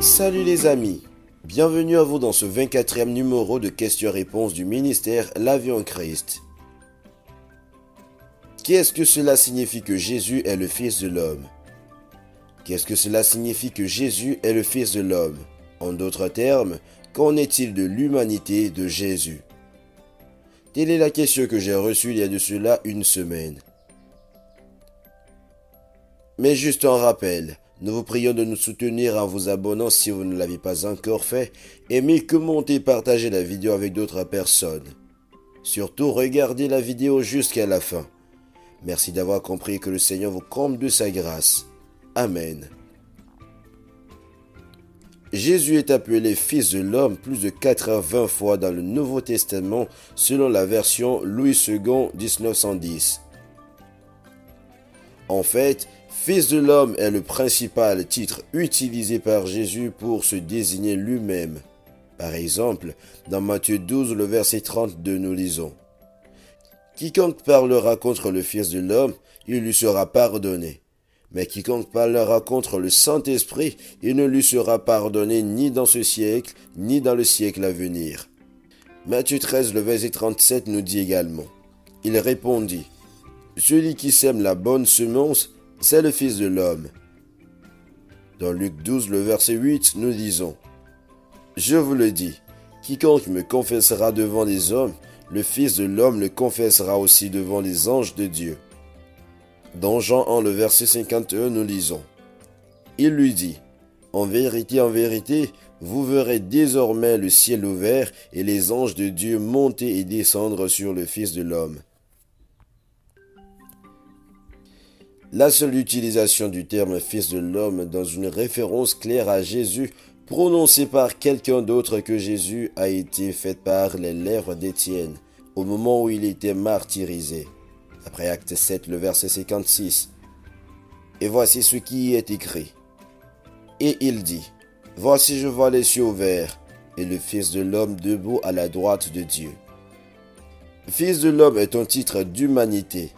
Salut les amis, bienvenue à vous dans ce 24e numéro de questions-réponses du ministère La Vie en Christ. Qu'est-ce que cela signifie que Jésus est le Fils de l'homme? Qu'est-ce que cela signifie que Jésus est le Fils de l'homme? En d'autres termes, qu'en est-il de l'humanité de Jésus? Telle est la question que j'ai reçue il y a de cela une semaine. Mais juste un rappel, nous vous prions de nous soutenir en vous abonnant si vous ne l'avez pas encore fait, aimez, commentez, partagez la vidéo avec d'autres personnes. Surtout, regardez la vidéo jusqu'à la fin. Merci d'avoir compris que le Seigneur vous comble de sa grâce. Amen. Jésus est appelé Fils de l'homme plus de 80 fois dans le Nouveau Testament selon la version Louis II 1910. En fait, Fils de l'homme est le principal titre utilisé par Jésus pour se désigner lui-même. Par exemple, dans Matthieu 12, le verset 32, nous lisons « Quiconque parlera contre le Fils de l'homme, il lui sera pardonné. Mais quiconque parlera contre le Saint-Esprit, il ne lui sera pardonné ni dans ce siècle, ni dans le siècle à venir. » Matthieu 13, le verset 37 nous dit également « Il répondit, celui qui sème la bonne semence, c'est le Fils de l'homme. » Dans Luc 12, le verset 8, nous disons « Je vous le dis, quiconque me confessera devant les hommes, le Fils de l'homme le confessera aussi devant les anges de Dieu. » Dans Jean 1, le verset 51, nous lisons « Il lui dit, en vérité, vous verrez désormais le ciel ouvert et les anges de Dieu monter et descendre sur le Fils de l'homme. » La seule utilisation du terme Fils de l'homme dans une référence claire à Jésus prononcée par quelqu'un d'autre que Jésus a été faite par les lèvres d'Étienne au moment où il était martyrisé. Après Acte 7, le verset 56. Et voici ce qui y est écrit. Et il dit, voici je vois les cieux ouverts et le Fils de l'homme debout à la droite de Dieu. Fils de l'homme est un titre d'humanité.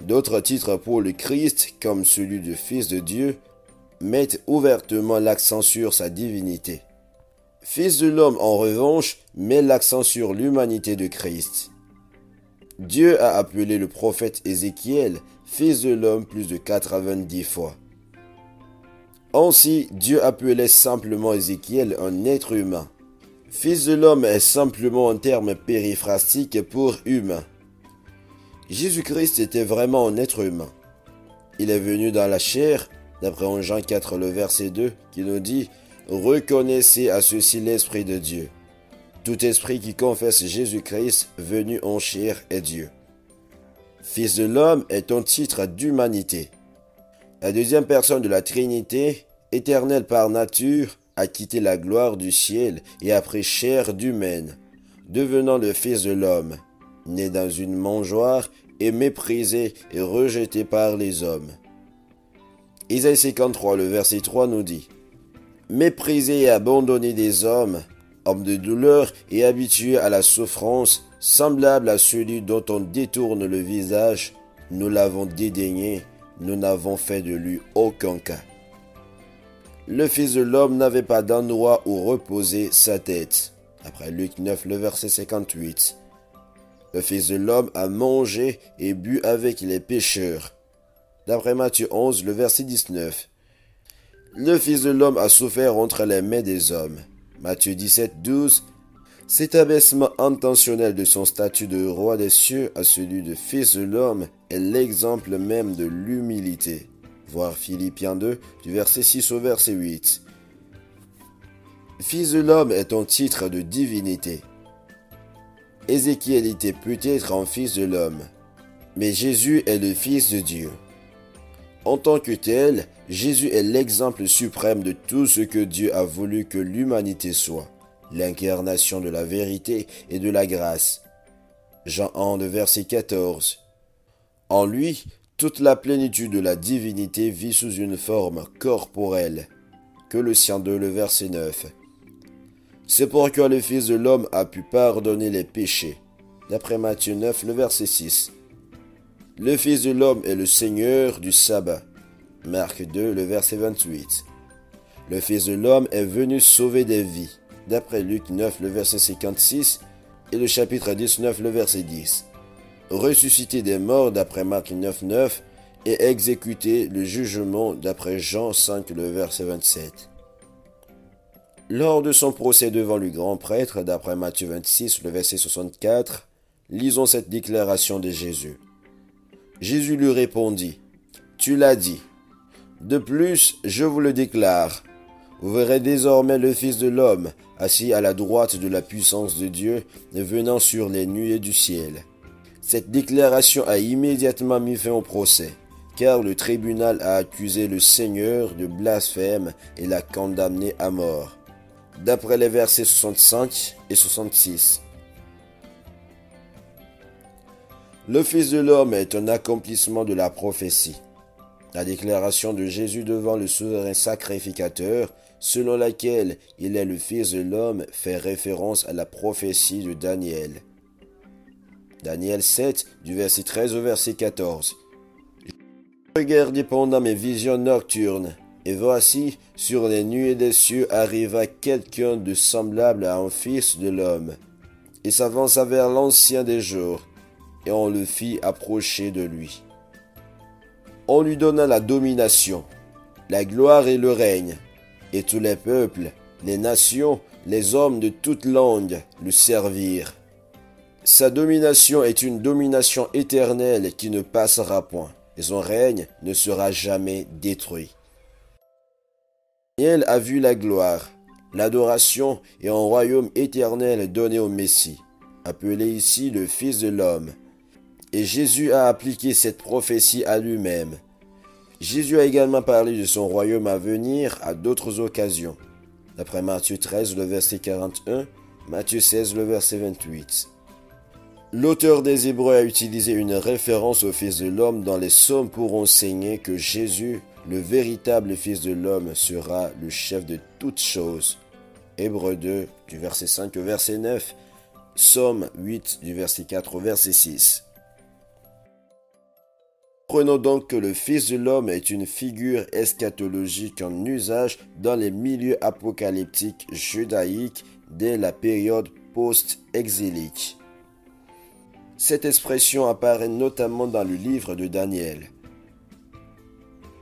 D'autres titres pour le Christ, comme celui de Fils de Dieu, mettent ouvertement l'accent sur sa divinité. Fils de l'homme, en revanche, met l'accent sur l'humanité de Christ. Dieu a appelé le prophète Ézéchiel Fils de l'homme plus de 90 fois. Ainsi, Dieu appelait simplement Ézéchiel un être humain. Fils de l'homme est simplement un terme périphrastique pour humain. Jésus-Christ était vraiment un être humain. Il est venu dans la chair, d'après 1 Jean 4, le verset 2, qui nous dit « Reconnaissez à ceci l'Esprit de Dieu. Tout esprit qui confesse Jésus-Christ venu en chair est Dieu. » Fils de l'homme est un titre d'humanité. La deuxième personne de la Trinité, éternelle par nature, a quitté la gloire du ciel et a pris chair d'humaine, devenant le Fils de l'homme, né dans une mangeoire et méprisé et rejeté par les hommes. Isaïe 53, le verset 3 nous dit « Méprisé et abandonné des hommes, homme de douleur et habitué à la souffrance, semblable à celui dont on détourne le visage, nous l'avons dédaigné, nous n'avons fait de lui aucun cas. » Le Fils de l'homme n'avait pas d'endroit où reposer sa tête. Après Luc 9, le verset 58. Le Fils de l'homme a mangé et bu avec les pécheurs. D'après Matthieu 11, le verset 19. Le Fils de l'homme a souffert entre les mains des hommes. Matthieu 17, 12. Cet abaissement intentionnel de son statut de roi des cieux à celui de Fils de l'homme est l'exemple même de l'humilité. Voir Philippiens 2, du verset 6 au verset 8. Fils de l'homme est un titre de divinité. Ézéchiel était peut-être un fils de l'homme, mais Jésus est le Fils de Dieu. En tant que tel, Jésus est l'exemple suprême de tout ce que Dieu a voulu que l'humanité soit, l'incarnation de la vérité et de la grâce. Jean 1, verset 14. En lui, toute la plénitude de la divinité vit sous une forme corporelle. Colossiens 2, le verset 9. C'est pourquoi le Fils de l'homme a pu pardonner les péchés. D'après Matthieu 9, le verset 6. Le Fils de l'homme est le Seigneur du sabbat. Marc 2, le verset 28. Le Fils de l'homme est venu sauver des vies, d'après Luc 9, le verset 56, et le chapitre 19, le verset 10. Ressusciter des morts, d'après Marc 9, 9, et exécuter le jugement, d'après Jean 5, le verset 27. Lors de son procès devant le grand prêtre, d'après Matthieu 26, le verset 64, lisons cette déclaration de Jésus. Jésus lui répondit, « Tu l'as dit. De plus, je vous le déclare, vous verrez désormais le Fils de l'homme assis à la droite de la puissance de Dieu, venant sur les nuées du ciel. » Cette déclaration a immédiatement mis fin au procès, car le tribunal a accusé le Seigneur de blasphème et l'a condamné à mort. D'après les versets 65 et 66. Le Fils de l'homme est un accomplissement de la prophétie. La déclaration de Jésus devant le souverain sacrificateur, selon laquelle il est le Fils de l'homme, fait référence à la prophétie de Daniel. Daniel 7, du verset 13 au verset 14. Je regardais pendant mes visions nocturnes, et voici, sur les nuées des cieux arriva quelqu'un de semblable à un Fils de l'homme. Il s'avança vers l'Ancien des jours, et on le fit approcher de lui. On lui donna la domination, la gloire et le règne, et tous les peuples, les nations, les hommes de toute langue le servirent. Sa domination est une domination éternelle qui ne passera point, et son règne ne sera jamais détruit. Daniel a vu la gloire, l'adoration et un royaume éternel donné au Messie, appelé ici le Fils de l'homme. Et Jésus a appliqué cette prophétie à lui-même. Jésus a également parlé de son royaume à venir à d'autres occasions, d'après Matthieu 13, le verset 41, Matthieu 16, le verset 28. L'auteur des Hébreux a utilisé une référence au Fils de l'homme dans les psaumes pour enseigner que Jésus, le véritable Fils de l'homme, sera le chef de toutes choses. Hébreux 2, du verset 5 au verset 9, Psaume 8, du verset 4 au verset 6. Prenons donc que le Fils de l'homme est une figure eschatologique en usage dans les milieux apocalyptiques judaïques dès la période post-exilique. Cette expression apparaît notamment dans le livre de Daniel.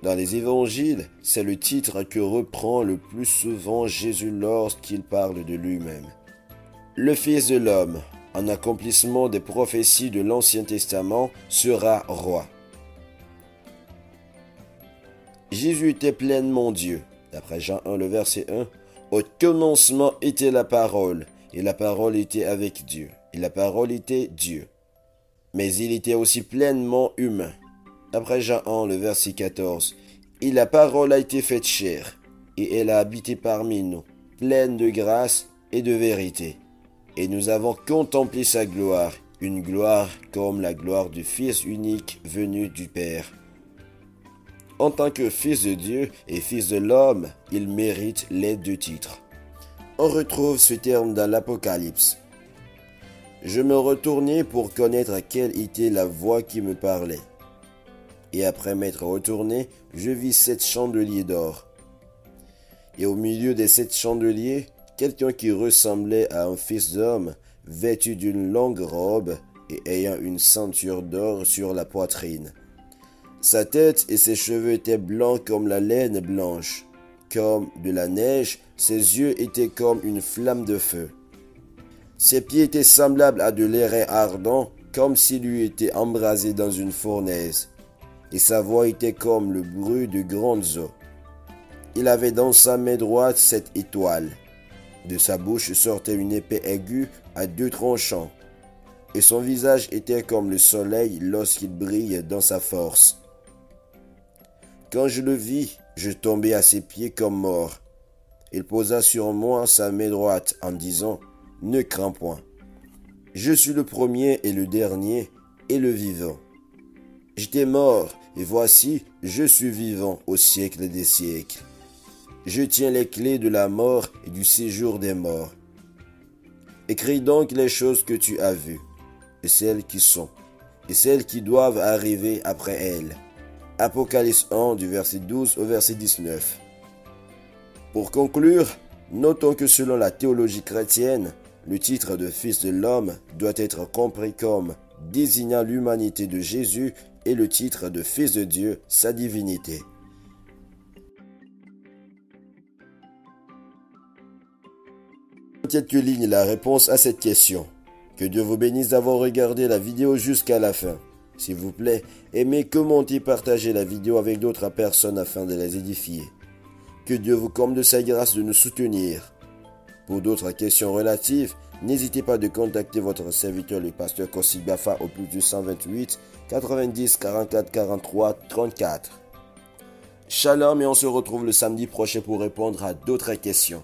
Dans les évangiles, c'est le titre que reprend le plus souvent Jésus lorsqu'il parle de lui-même. Le Fils de l'homme, en accomplissement des prophéties de l'Ancien Testament, sera roi. Jésus était pleinement Dieu. D'après Jean 1, le verset 1, « Au commencement était la parole, et la parole était avec Dieu, et la parole était Dieu. » Mais il était aussi pleinement humain. D'après Jean 1, le verset 14, « Et la parole a été faite chair, et elle a habité parmi nous, pleine de grâce et de vérité. Et nous avons contemplé sa gloire, une gloire comme la gloire du Fils unique venu du Père. » En tant que Fils de Dieu et Fils de l'homme, il mérite les deux titres. On retrouve ce terme dans l'Apocalypse. Je me retournai pour connaître quelle était la voix qui me parlait. Et après m'être retourné, je vis 7 chandeliers d'or. Et au milieu des 7 chandeliers, quelqu'un qui ressemblait à un fils d'homme, vêtu d'une longue robe et ayant une ceinture d'or sur la poitrine. Sa tête et ses cheveux étaient blancs comme la laine blanche. Comme de la neige, ses yeux étaient comme une flamme de feu. Ses pieds étaient semblables à de l'airain ardent, comme s'il eût été embrasé dans une fournaise. Et sa voix était comme le bruit de grandes eaux. Il avait dans sa main droite 7 étoiles. De sa bouche sortait une épée aiguë à 2 tranchants. Et son visage était comme le soleil lorsqu'il brille dans sa force. Quand je le vis, je tombai à ses pieds comme mort. Il posa sur moi sa main droite en disant, « Ne crains point. Je suis le premier et le dernier et le vivant. J'étais mort, et voici, je suis vivant au siècle des siècles. Je tiens les clés de la mort et du séjour des morts. Écris donc les choses que tu as vues, et celles qui sont, et celles qui doivent arriver après elles. » Apocalypse 1 du verset 12 au verset 19. Pour conclure, notons que selon la théologie chrétienne, le titre de Fils de l'homme doit être compris comme désignant l'humanité de Jésus et le titre de Fils de Dieu, sa divinité. Quelques lignes la réponse à cette question. Que Dieu vous bénisse d'avoir regardé la vidéo jusqu'à la fin. S'il vous plaît, aimez, commentez, partagez la vidéo avec d'autres personnes afin de les édifier. Que Dieu vous comble de sa grâce de nous soutenir. Pour d'autres questions relatives, n'hésitez pas de contacter votre serviteur le pasteur Kossi Bafa au plus 128 90 44 43 34. Shalom et on se retrouve le samedi prochain pour répondre à d'autres questions.